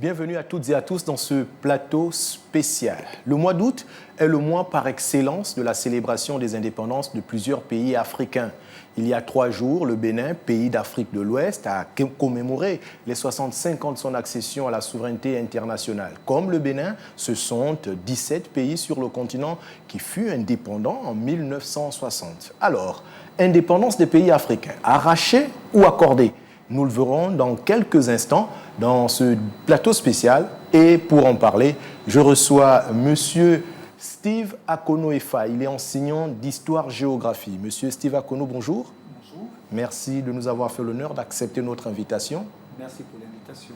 Bienvenue à toutes et à tous dans ce plateau spécial. Le mois d'août est le mois par excellence de la célébration des indépendances de plusieurs pays africains. Il y a 3 jours, le Bénin, pays d'Afrique de l'Ouest, a commémoré les 65 ans de son accession à la souveraineté internationale. Comme le Bénin, ce sont 17 pays sur le continent qui furent indépendants en 1960. Alors, indépendance des pays africains, arrachée ou accordée? Nous le verrons dans quelques instants dans ce plateau spécial. Et pour en parler, je reçois M. Steve Akono-Effa. Il est enseignant d'histoire-géographie. Monsieur Steve Akono, bonjour. Bonjour. Merci de nous avoir fait l'honneur d'accepter notre invitation. Merci pour l'invitation.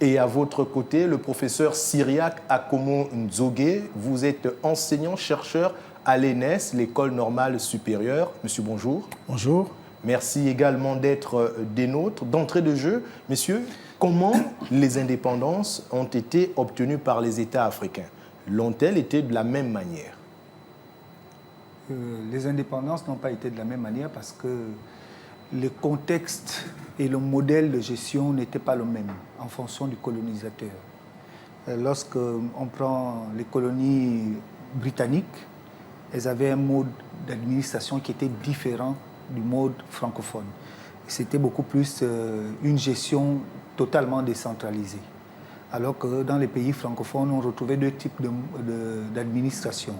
Et à votre côté, le professeur Cyriaque Akomo-Nzogé. Vous êtes enseignant-chercheur à l'ENS, l'École normale supérieure. Monsieur, bonjour. Bonjour. Merci également d'être des nôtres. D'entrée de jeu, messieurs, comment les indépendances ont été obtenues par les États africains? L'ont-elles été de la même manière? Les indépendances n'ont pas été de la même manière parce que le contexte et le modèle de gestion n'étaient pas le même en fonction du colonisateur. Lorsqu'on prend les colonies britanniques, elles avaient un mode d'administration qui était différent du mode francophone. C'était beaucoup plus une gestion totalement décentralisée. Alors que dans les pays francophones, on retrouvait 2 types d'administration.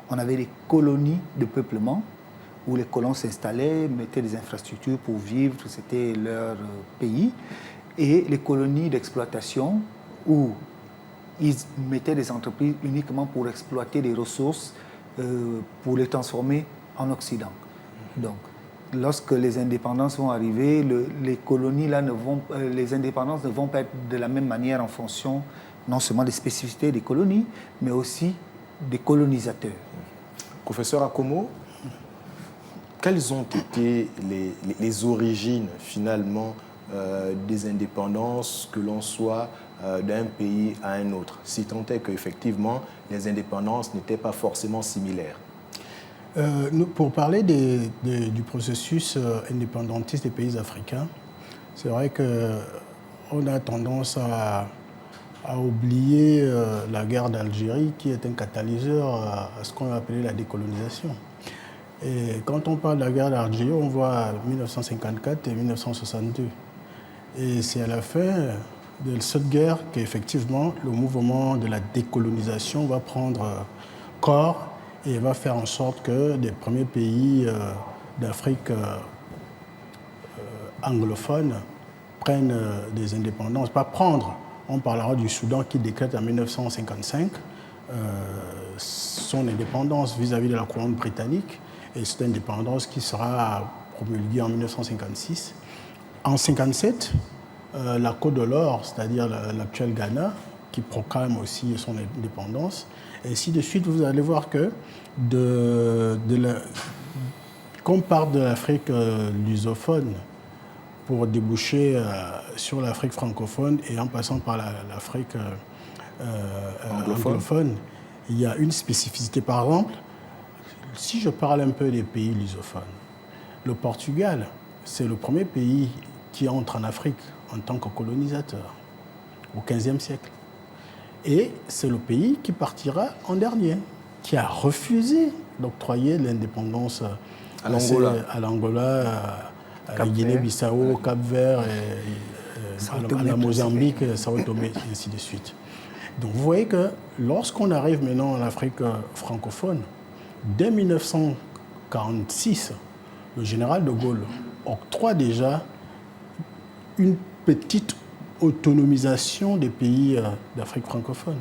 On avait les colonies de peuplement, où les colons s'installaient, mettaient des infrastructures pour vivre, c'était leur pays, et les colonies d'exploitation, où ils mettaient des entreprises uniquement pour exploiter des ressources, pour les transformer en Occident. Donc, lorsque les indépendances vont arriver, les indépendances ne vont pas être de la même manière en fonction non seulement des spécificités des colonies, mais aussi des colonisateurs. Professeur Akomo, quelles ont été les origines finalement des indépendances, que l'on soit d'un pays à un autre, si tant est qu'effectivement les indépendances n'étaient pas forcément similaires? Pour parler du processus indépendantiste des pays africains, c'est vrai qu'on a tendance à oublier la guerre d'Algérie qui est un catalyseur à ce qu'on a appelé la décolonisation. Et quand on parle de la guerre d'Algérie, on voit 1954 et 1962. Et c'est à la fin de cette guerre qu'effectivement le mouvement de la décolonisation va prendre corps et va faire en sorte que des premiers pays d'Afrique anglophone prennent des indépendances. Pas prendre, on parlera du Soudan qui décrète en 1955 son indépendance vis-à-vis de la couronne britannique, et cette indépendance qui sera promulguée en 1956. En 1957, la Côte de l'Or, c'est-à-dire l'actuel Ghana, qui proclame aussi son indépendance. Et ainsi de suite, vous allez voir que qu'on part de l'Afrique lusophone pour déboucher sur l'Afrique francophone et en passant par l'Afrique anglophone, il y a une spécificité. Par exemple, si je parle un peu des pays lusophones, le Portugal, c'est le premier pays qui entre en Afrique en tant que colonisateur au XVe siècle. Et c'est le pays qui partira en dernier, qui a refusé d'octroyer l'indépendance à l'Angola, à la Guinée-Bissau, au Cap-Vert, à la Mozambique, Sao Tomé, et ainsi de suite. Donc vous voyez que lorsqu'on arrive maintenant en Afrique francophone, dès 1946, le général de Gaulle octroie déjà une petite autonomisation des pays d'Afrique francophone.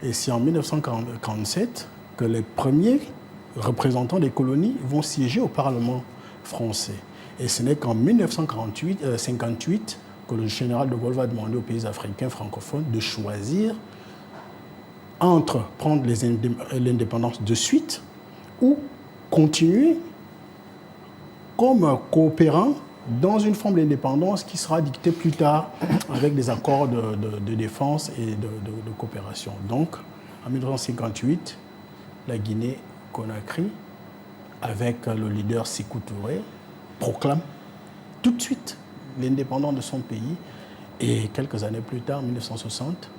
Et c'est en 1947 que les premiers représentants des colonies vont siéger au Parlement français. Et ce n'est qu'en 1958 que le général de Gaulle va demander aux pays africains francophones de choisir entre prendre l'indépendance de suite ou continuer comme coopérant dans une forme d'indépendance qui sera dictée plus tard avec des accords de défense et de coopération. Donc, en 1958, la Guinée-Conakry, avec le leader Sékou Touré, proclame tout de suite l'indépendance de son pays Et quelques années plus tard, en 1960...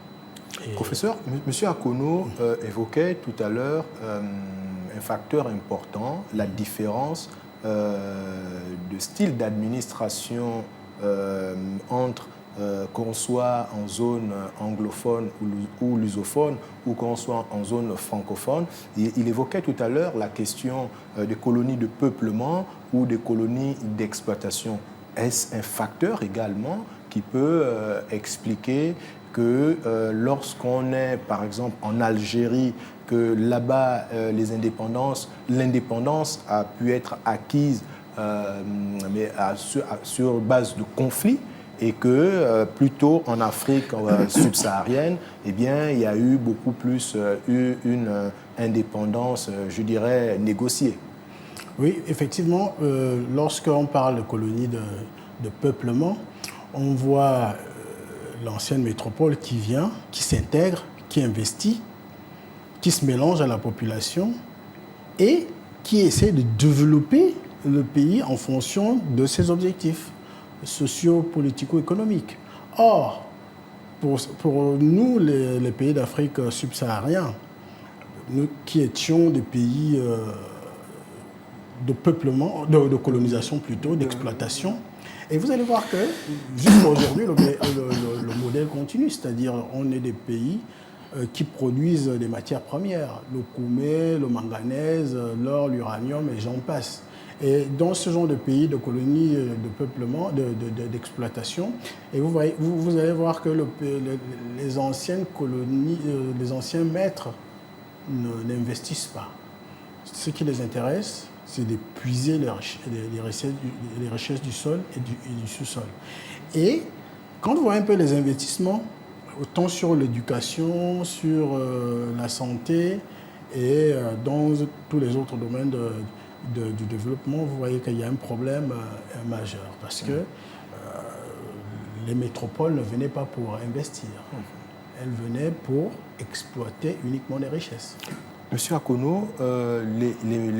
Professeur, M. Akono évoquait tout à l'heure un facteur important, la différence de style d'administration entre qu'on soit en zone anglophone ou lusophone ou qu'on soit en zone francophone. Il évoquait tout à l'heure la question des colonies de peuplement ou des colonies d'exploitation. Est-ce un facteur également qui peut expliquer que lorsqu'on est, par exemple, en Algérie, que là-bas, l'indépendance a pu être acquise mais sur base de conflits, et que plutôt en Afrique subsaharienne, eh bien, il y a eu beaucoup plus une indépendance, je dirais, négociée. Oui, effectivement, lorsqu'on parle de colonies de peuplement, on voit l'ancienne métropole qui vient, qui s'intègre, qui investit, qui se mélange à la population et qui essaie de développer le pays en fonction de ses objectifs socio-politico-économiques. Or, pour nous, les pays d'Afrique subsaharienne, nous qui étions des pays de peuplement, de colonisation plutôt, d'exploitation, et vous allez voir que, jusqu'à aujourd'hui, le modèle continue, c'est-à-dire on est des pays qui produisent des matières premières, le koumé, le manganèse, l'or, l'uranium, et j'en passe. Et dans ce genre de pays, de colonies de peuplement, d'exploitation, et vous allez voir que les anciennes colonies, les anciens maîtres n'investissent pas. Ce qui les intéresse, c'est de puiser les richesses du sol et du sous-sol. Et quand vous voyez un peu les investissements, autant sur l'éducation, sur la santé et dans tous les autres domaines du développement, vous voyez qu'il y a un problème majeur. Parce que les métropoles ne venaient pas pour investir. Elles venaient pour exploiter uniquement les richesses. Monsieur Akono, la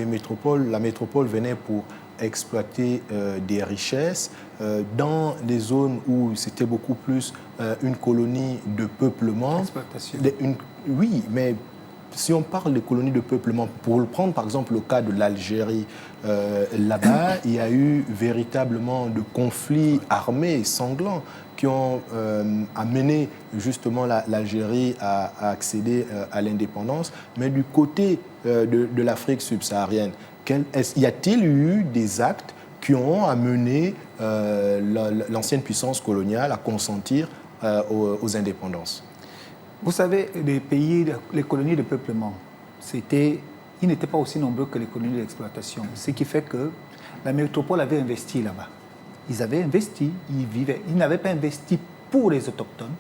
métropole venait pour exploiter des richesses dans des zones où c'était beaucoup plus une colonie de peuplement. Exploitation. Oui, mais si on parle de colonies de peuplement, pour prendre par exemple le cas de l'Algérie, là-bas, il y a eu véritablement de conflits armés sanglants qui ont amené justement l'Algérie à accéder à l'indépendance. Mais du côté de l'Afrique subsaharienne, y a-t-il eu des actes qui ont amené l'ancienne puissance coloniale à consentir aux indépendances? Vous savez, les colonies de peuplement, ils n'étaient pas aussi nombreux que les colonies d'exploitation. Ce qui fait que la métropole avait investi là-bas. Ils avaient investi, ils vivaient. Ils n'avaient pas investi pour les autochtones,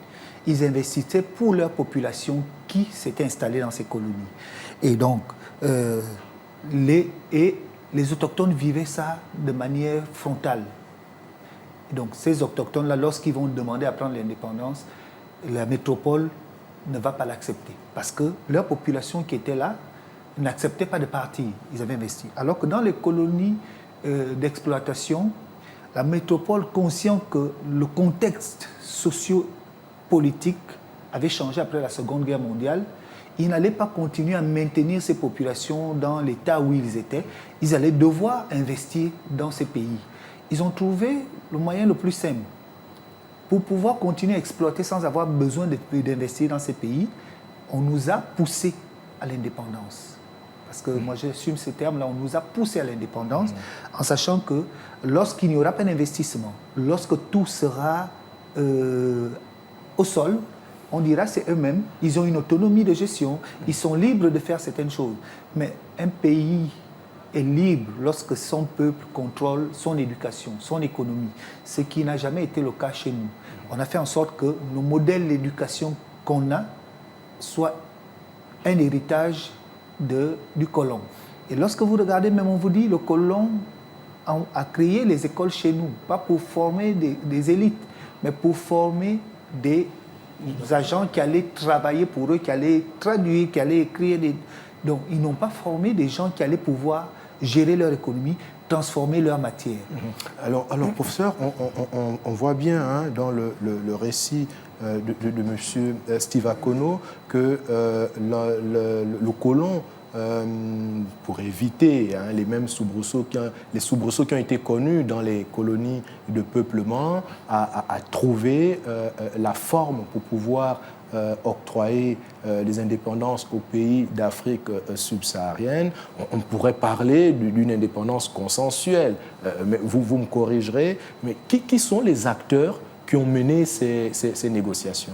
ils investissaient pour leur population qui s'était installée dans ces colonies. Et donc, les autochtones vivaient ça de manière frontale. Et donc, ces autochtones-là, lorsqu'ils vont demander à prendre l'indépendance, la métropole ne va pas l'accepter. Parce que leur population qui était là n'acceptait pas de partir. Ils avaient investi. Alors que dans les colonies d'exploitation, la métropole, conscient que le contexte socio-politique avait changé après la Seconde Guerre mondiale, ils n'allaient pas continuer à maintenir ces populations dans l'état où ils étaient. Ils allaient devoir investir dans ces pays. Ils ont trouvé le moyen le plus simple. Pour pouvoir continuer à exploiter sans avoir besoin d'investir dans ces pays, on nous a poussés à l'indépendance. Parce que moi j'assume ce terme-là, on nous a poussés à l'indépendance en sachant que lorsqu'il n'y aura pas d'investissement, lorsque tout sera au sol, on dira c'est eux-mêmes, ils ont une autonomie de gestion, ils sont libres de faire certaines choses. Mais un pays est libre lorsque son peuple contrôle son éducation, son économie, ce qui n'a jamais été le cas chez nous. On a fait en sorte que nos modèles d'éducation qu'on a soient un héritage du colon. Et lorsque vous regardez, même on vous dit, le colon a créé les écoles chez nous, pas pour former des élites, mais pour former des agents qui allaient travailler pour eux, qui allaient traduire, qui allaient écrire. Donc, ils n'ont pas formé des gens qui allaient pouvoir gérer leur économie, transformer leur matière. Alors professeur, on voit bien dans le récit de M. Steve Akono que le colon, pour éviter les mêmes soubresauts qui ont été connus dans les colonies de peuplement, a trouvé la forme pour pouvoir octroyer les indépendances aux pays d'Afrique subsaharienne. On pourrait parler d'une indépendance consensuelle. Mais vous me corrigerez, mais qui sont les acteurs qui ont mené ces négociations?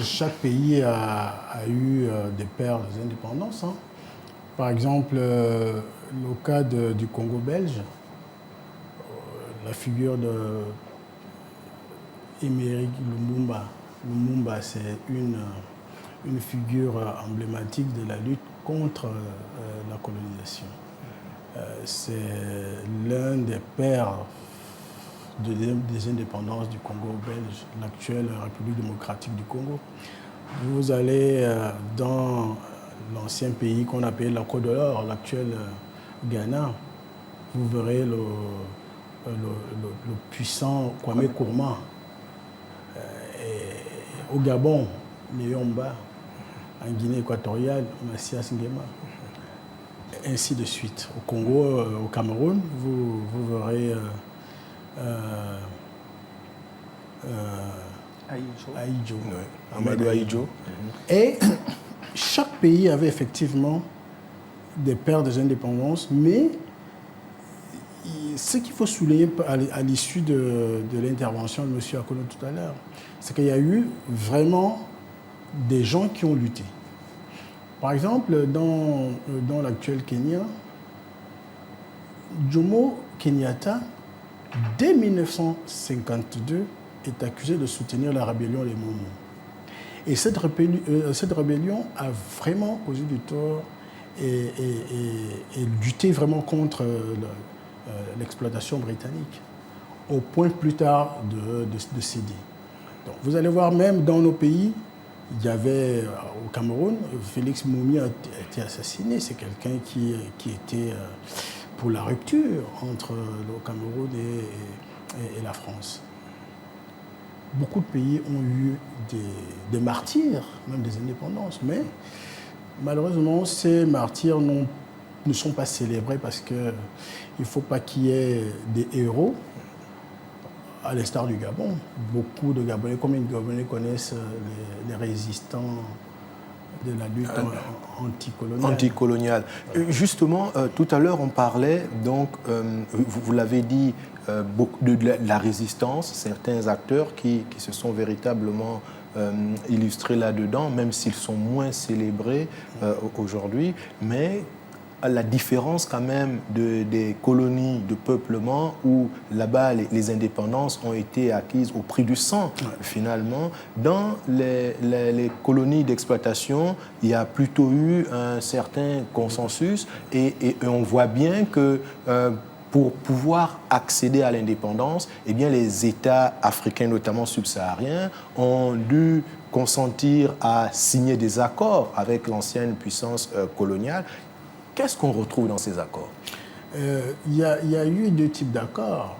Chaque pays a eu des pères d'indépendance. Par exemple, le cas du Congo belge, la figure de Émeric Lumumba. Lumumba, c'est une figure emblématique de la lutte contre la colonisation. C'est l'un des pères des indépendances du Congo belge, l'actuelle République démocratique du Congo. Vous allez dans l'ancien pays qu'on appelait la Côte de l'Or, l'actuel Ghana, vous verrez le puissant Kwame Nkrumah. Au Gabon, Léomba, en Guinée équatoriale, Massias Nguema, ainsi de suite. Au Congo, au Cameroun, vous verrez Ahidjo. Amadou Ahidjo. Et chaque pays avait effectivement des pères des indépendances, mais ce qu'il faut souligner à l'issue de l'intervention de M. Akono tout à l'heure, c'est qu'il y a eu vraiment des gens qui ont lutté. Par exemple, dans l'actuel Kenya, Jomo Kenyatta, dès 1952, est accusé de soutenir la rébellion des Momo. Et cette rébellion a vraiment causé du tort et lutté vraiment contre l'exploitation britannique, au point plus tard de céder. Donc, vous allez voir, même dans nos pays, il y avait au Cameroun, Félix Moumi a été assassiné. C'est quelqu'un qui était pour la rupture entre le Cameroun et la France. Beaucoup de pays ont eu des martyrs, même des indépendances, mais malheureusement, ces martyrs ne sont pas célébrés parce qu'il ne faut pas qu'il y ait des héros. À l'instar du Gabon, beaucoup de Gabonais, combien de Gabonais connaissent les résistants de la lutte anticoloniale. Justement, tout à l'heure, on parlait, donc, vous l'avez dit, de la résistance, certains acteurs qui se sont véritablement illustrés là-dedans, même s'ils sont moins célébrés aujourd'hui, mais à la différence quand même des colonies de peuplement où là-bas les indépendances ont été acquises au prix du sang, finalement. Dans les colonies d'exploitation, il y a plutôt eu un certain consensus et on voit bien que pour pouvoir accéder à l'indépendance, eh bien, les États africains, notamment subsahariens, ont dû consentir à signer des accords avec l'ancienne puissance coloniale. Qu'est-ce qu'on retrouve dans ces accords? Il y a eu deux types d'accords.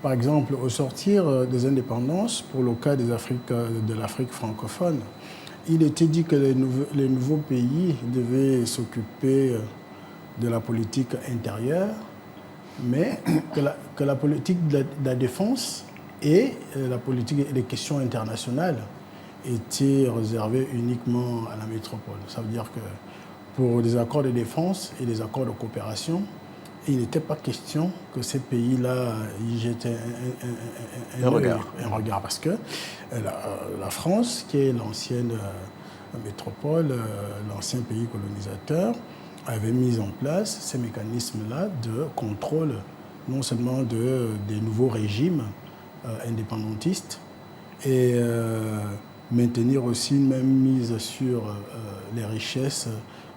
Par exemple, au sortir des indépendances, pour le cas de l'Afrique francophone, il était dit que les nouveaux pays devaient s'occuper de la politique intérieure, mais que la politique de la défense et la politique et les questions internationales étaient réservées uniquement à la métropole. Ça veut dire que pour des accords de défense et des accords de coopération, il n'était pas question que ces pays-là y jetaient un regard. Parce que la France, qui est l'ancienne métropole, l'ancien pays colonisateur, avait mis en place ces mécanismes-là de contrôle, non seulement des nouveaux régimes indépendantistes, et maintenir aussi une même mise sur les richesses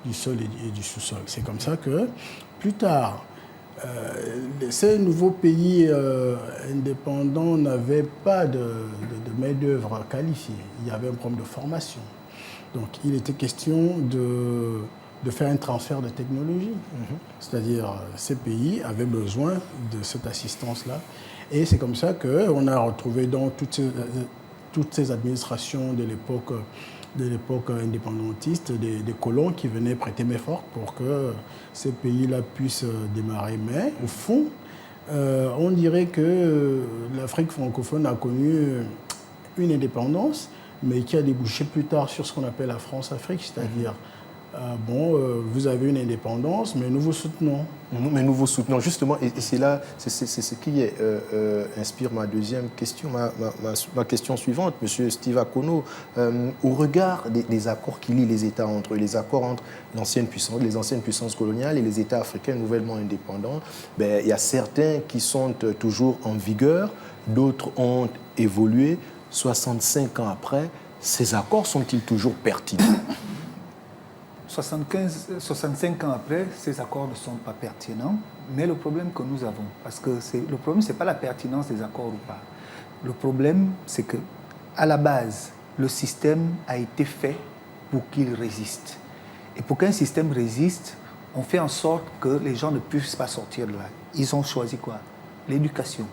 du sol et du sous-sol. C'est comme ça que, plus tard, ces nouveaux pays indépendants n'avaient pas de main-d'œuvre qualifiée. Il y avait un problème de formation. Donc, il était question de de faire un transfert de technologie. C'est-à-dire, ces pays avaient besoin de cette assistance-là. Et c'est comme ça qu'on a retrouvé dans toutes ces administrations de l'époque indépendantiste, des colons qui venaient prêter main forte pour que ces pays-là puissent démarrer. Mais au fond, on dirait que l'Afrique francophone a connu une indépendance, mais qui a débouché plus tard sur ce qu'on appelle la France-Afrique, c'est-à-dire, vous avez une indépendance, mais nous vous soutenons. Mais nous vous soutenons, justement, et c'est là, c'est ce qui inspire ma deuxième question, ma question suivante, M. Steve Akono. Au regard des accords qui lient les États entre eux, les accords entre les anciennes puissances coloniales et les États africains nouvellement indépendants, il y a certains qui sont toujours en vigueur, d'autres ont évolué. 65 ans après, ces accords sont-ils toujours pertinents ? 65 ans après, ces accords ne sont pas pertinents, mais le problème que nous avons, parce que le problème, ce n'est pas la pertinence des accords ou pas. Le problème, c'est qu'à la base, le système a été fait pour qu'il résiste. Et pour qu'un système résiste, on fait en sorte que les gens ne puissent pas sortir de là. Ils ont choisi quoi ? L'éducation.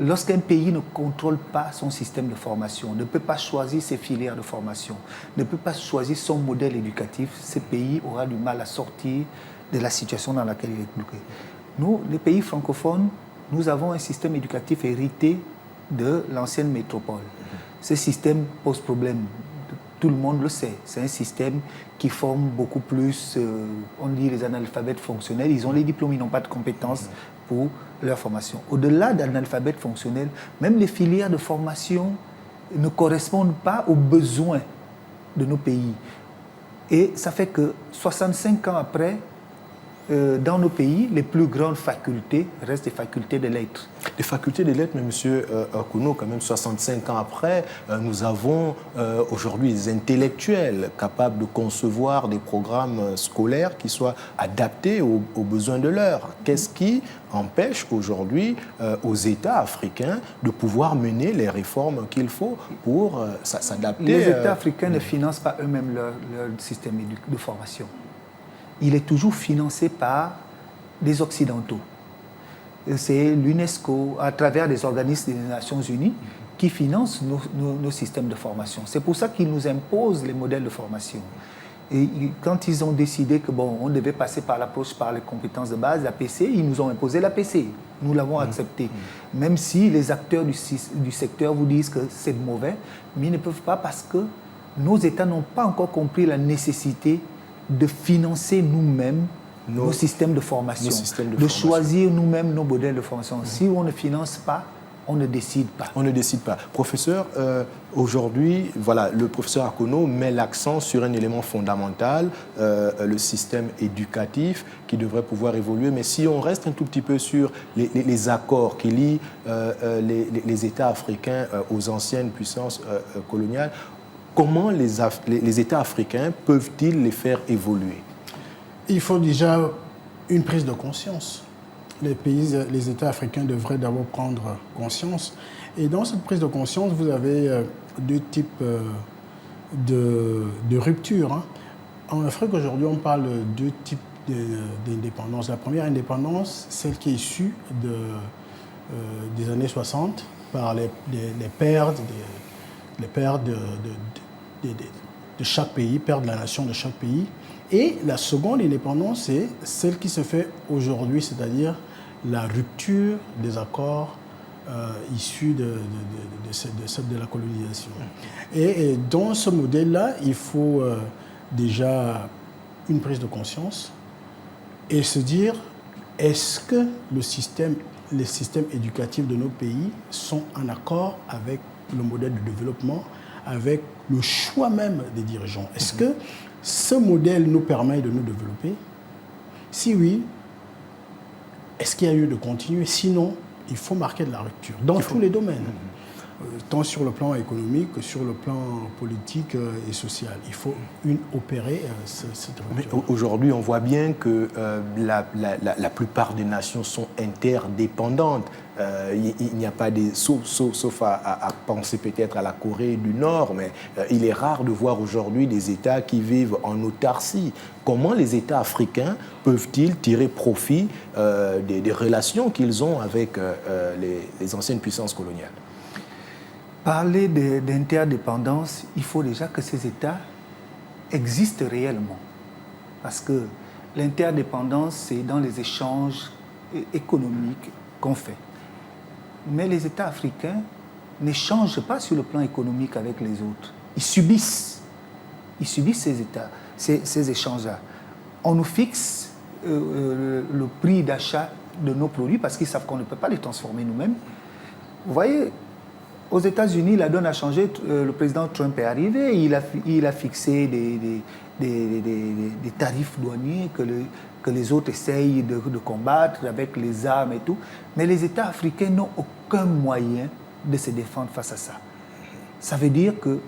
Lorsqu'un pays ne contrôle pas son système de formation, ne peut pas choisir ses filières de formation, ne peut pas choisir son modèle éducatif, ce pays aura du mal à sortir de la situation dans laquelle il est bloqué. Nous, les pays francophones, nous avons un système éducatif hérité de l'ancienne métropole. Ce système pose problème. Tout le monde le sait. C'est un système qui forme beaucoup plus, on dit les analphabètes fonctionnels. Ils ont les diplômes, ils n'ont pas de compétences pour leur formation. Au-delà d'analphabètes fonctionnels, même les filières de formation ne correspondent pas aux besoins de nos pays. Et ça fait que 65 ans après, dans nos pays, les plus grandes facultés restent des facultés de lettres. Les facultés de lettres, mais M. Akono, quand même 65 ans après, nous avons aujourd'hui des intellectuels capables de concevoir des programmes scolaires qui soient adaptés aux besoins de l'heure. Qu'est-ce qui empêche aujourd'hui aux États africains de pouvoir mener les réformes qu'il faut pour s'adapter? Les États africains ne financent pas eux-mêmes leur système de formation. Il est toujours financé par des Occidentaux. C'est l'UNESCO, à travers des organismes des Nations Unies, qui financent nos systèmes de formation. C'est pour ça qu'ils nous imposent les modèles de formation. Et quand ils ont décidé que on devait passer par l'approche par les compétences de base, l'APC, ils nous ont imposé l'APC. Nous l'avons accepté. Même si les acteurs du secteur vous disent que c'est mauvais, mais ils ne peuvent pas parce que nos États n'ont pas encore compris la nécessité de financer nous-mêmes nos systèmes de formation, choisir nous-mêmes nos modèles de formation. Si on ne finance pas, on ne décide pas. On ne décide pas. Professeur, aujourd'hui, voilà, le professeur Akono met l'accent sur un élément fondamental, le système éducatif qui devrait pouvoir évoluer. Mais si on reste un tout petit peu sur les accords qui lient les États africains aux anciennes puissances coloniales, comment les États africains peuvent-ils les faire évoluer? Il faut déjà une prise de conscience. Les États africains devraient d'abord prendre conscience. Et dans cette prise de conscience, vous avez deux types de ruptures. Hein. En Afrique, aujourd'hui, on parle de deux types d'indépendance. La première indépendance, celle qui est issue des années 60 par les pères de chaque pays, père de la nation de chaque pays. Et la seconde indépendance, c'est celle qui se fait aujourd'hui, c'est-à-dire la rupture des accords issus de la colonisation. Et dans ce modèle-là, il faut déjà une prise de conscience et se dire, est-ce que les systèmes éducatifs de nos pays sont en accord avec le modèle de développement, avec le choix même des dirigeants? Est-ce que ce modèle nous permet de nous développer? Si oui, est-ce qu'il y a lieu de continuer? Sinon, il faut marquer de la rupture dans tous les domaines, tant sur le plan économique que sur le plan politique et social. Il faut opérer cette rupture. Mais aujourd'hui, on voit bien que la plupart des nations sont interdépendantes. Il n'y a pas des... Sauf à penser peut-être à la Corée du Nord, mais il est rare de voir aujourd'hui des États qui vivent en autarcie. Comment les États africains peuvent-ils tirer profit des relations qu'ils ont avec les anciennes puissances coloniales? Parler d'interdépendance, il faut déjà que ces États existent réellement. Parce que l'interdépendance, c'est dans les échanges économiques qu'on fait. Mais les États africains n'échangent pas sur le plan économique avec les autres. Ils subissent ces États, ces échanges-là. On nous fixe le prix d'achat de nos produits parce qu'ils savent qu'on ne peut pas les transformer nous-mêmes. Vous voyez, aux États-Unis, la donne a changé. Le président Trump est arrivé. Il a fixé des tarifs douaniers que les autres essayent de combattre avec les armes et tout. Mais les États africains n'ont aucun moyen de se défendre face à ça. Ça veut dire que,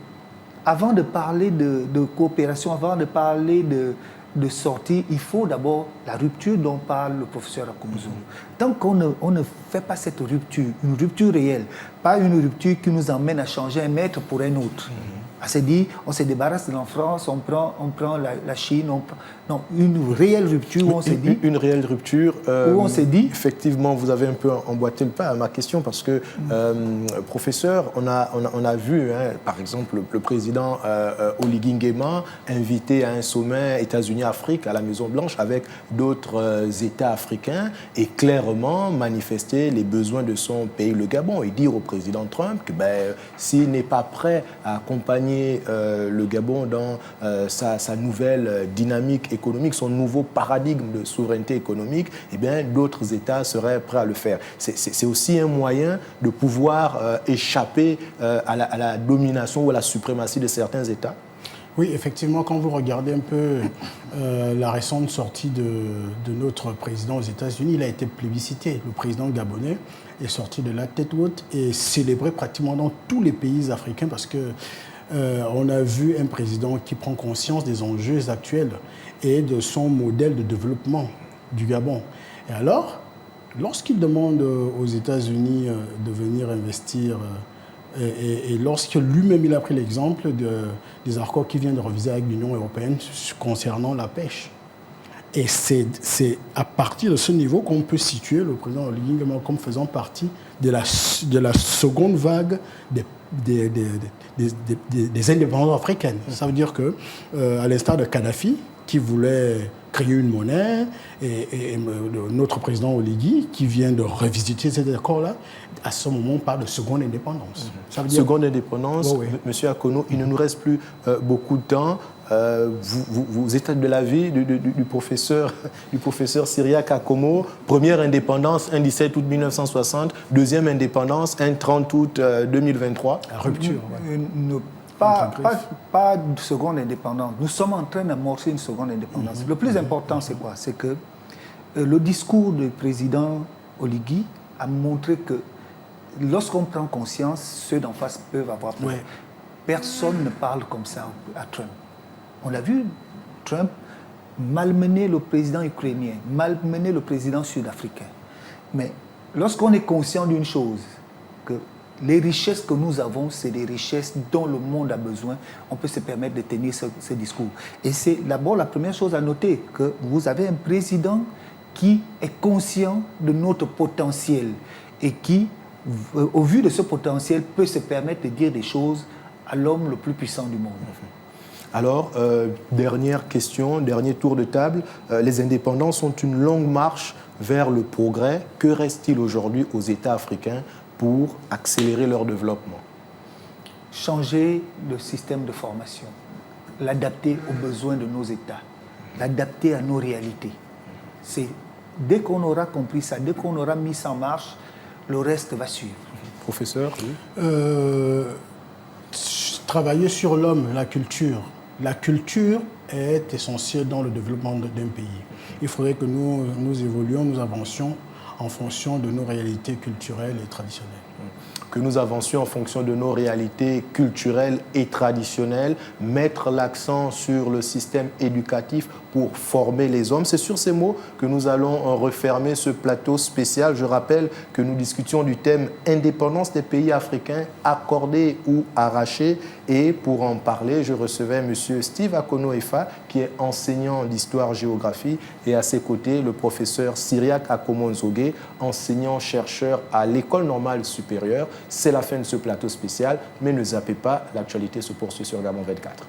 avant de parler de coopération, avant de parler de sortie, il faut d'abord la rupture dont parle le professeur Akoumzou. Tant qu'on ne fait pas cette rupture, une rupture réelle, pas une rupture qui nous emmène à changer un maître pour un autre. On s'est dit, on se débarrasse de la France, on prend la Chine, non, une réelle rupture où on s'est dit... Une réelle rupture où on s'est dit... Effectivement, vous avez un peu emboîté le pas à ma question parce que, professeur, on a vu, par exemple, le président Oligui Nguema invité à un sommet États-Unis-Afrique à la Maison-Blanche avec d'autres États africains et clairement manifester les besoins de son pays, le Gabon, et dire au président Trump que s'il n'est pas prêt à accompagner le Gabon dans sa nouvelle dynamique économique, son nouveau paradigme de souveraineté économique, eh bien, d'autres États seraient prêts à le faire. C'est aussi un moyen de pouvoir échapper à la domination ou à la suprématie de certains États. Oui, effectivement, quand vous regardez un peu la récente sortie de notre président aux États-Unis, il a été plébiscité. Le président gabonais est sorti de la tête haute et célébré pratiquement dans tous les pays africains parce que on a vu un président qui prend conscience des enjeux actuels et de son modèle de développement du Gabon. Et alors, lorsqu'il demande aux États-Unis de venir investir, et lorsque lui-même il a pris l'exemple des accords qu'il vient de réviser avec l'Union européenne concernant la pêche. Et c'est à partir de ce niveau qu'on peut situer le président Oligui Nguema comme faisant partie de la seconde vague des indépendances africaines. Ça veut dire que, à l'instar de Kadhafi, qui voulait créer une monnaie, et notre président Oligui, qui vient de revisiter cet accord-là, à ce moment, on parle de seconde indépendance. Ça veut dire... Seconde indépendance, oui. Monsieur Akono, il ne nous reste plus beaucoup de temps. Vous êtes de l'avis du professeur Cyriaque Akomo. Première indépendance, 1 17 août 1960. Deuxième indépendance, 1 30 août 2023. La rupture. Pas de seconde indépendance. Nous sommes en train d'amorcer une seconde indépendance. Le plus important, c'est quoi? C'est que le discours du président Oligui a montré que lorsqu'on prend conscience, ceux d'en face peuvent avoir peur. Ouais. Personne ne parle comme ça à Trump. On l'a vu, Trump malmener le président ukrainien, malmener le président sud-africain. Mais lorsqu'on est conscient d'une chose, que les richesses que nous avons, c'est des richesses dont le monde a besoin, on peut se permettre de tenir ce discours. Et c'est d'abord la première chose à noter, que vous avez un président qui est conscient de notre potentiel et qui, au vu de ce potentiel, peut se permettre de dire des choses à l'homme le plus puissant du monde. Alors, dernière question, dernier tour de table. Les indépendants sont une longue marche vers le progrès. Que reste-t-il aujourd'hui aux États africains pour accélérer leur développement? Changer le système de formation, l'adapter aux besoins de nos États, l'adapter à nos réalités. C'est dès qu'on aura compris ça, dès qu'on aura mis ça en marche, le reste va suivre. Professeur, oui. Travailler sur l'homme, la culture. La culture est essentielle dans le développement d'un pays. Il faudrait que nous évoluions, nous avancions en fonction de nos réalités culturelles et traditionnelles. que nous avancions en fonction de nos réalités culturelles et traditionnelles, mettre l'accent sur le système éducatif pour former les hommes. C'est sur ces mots que nous allons refermer ce plateau spécial. Je rappelle que nous discutions du thème indépendance des pays africains, accordés ou arrachés. Et pour en parler, je recevais M. Steve Akono-Efa, qui est enseignant d'histoire-géographie, et à ses côtés, le professeur Cyriaque Akomo-Nzogé, enseignant-chercheur à l'École normale supérieure. C'est la fin de ce plateau spécial, mais ne zappez pas, l'actualité se poursuit sur Gabon 24.